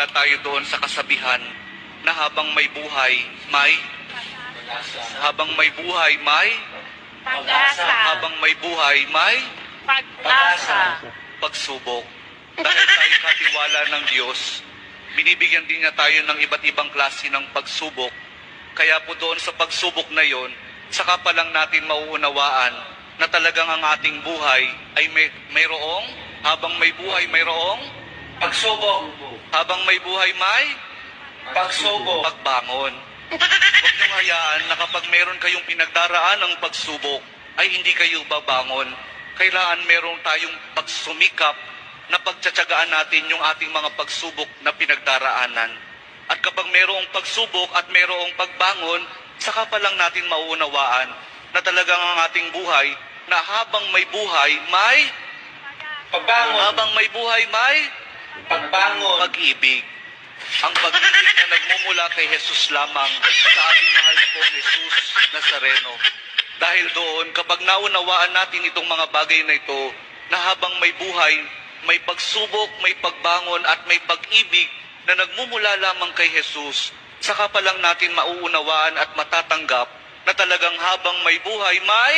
tayo doon sa kasabihan na habang may buhay, may Pag-asa. habang may buhay, may Pag-asa. pagsubok. Dahil tayo katiwala ng Diyos, binibigyan din niya tayo ng iba't ibang klase ng pagsubok. Kaya po doon sa pagsubok na yon, saka pa lang natin mauunawaan na talagang ang ating buhay ay mayroong, habang may buhay mayroong Pagsubok. habang may buhay may Pagsubok. pagbangon. Huwag niyong hayaan na kapag meron kayong pinagdaraan ng pagsubok, ay hindi kayo babangon. Kailangan meron tayong pagsumikap na pagtsatsagaan natin yung ating mga pagsubok na pinagdaraanan. At kapag merong pagsubok at merong pagbangon, saka pa lang natin mauunawaan na talagang ang ating buhay, na habang may buhay, may Pagbangon. habang may buhay, may Pagbangon. pag-ibig. Ang pag-ibig na nagmumula kay Jesus lamang sa ating mahal pong Jesus Nazareno. Dahil doon, kapag naunawaan natin itong mga bagay na ito, na habang may buhay, may pagsubok, may pagbangon at may pag-ibig na nagmumula lamang kay Jesus, saka pa lang natin mauunawaan at matatanggap na talagang habang may buhay, may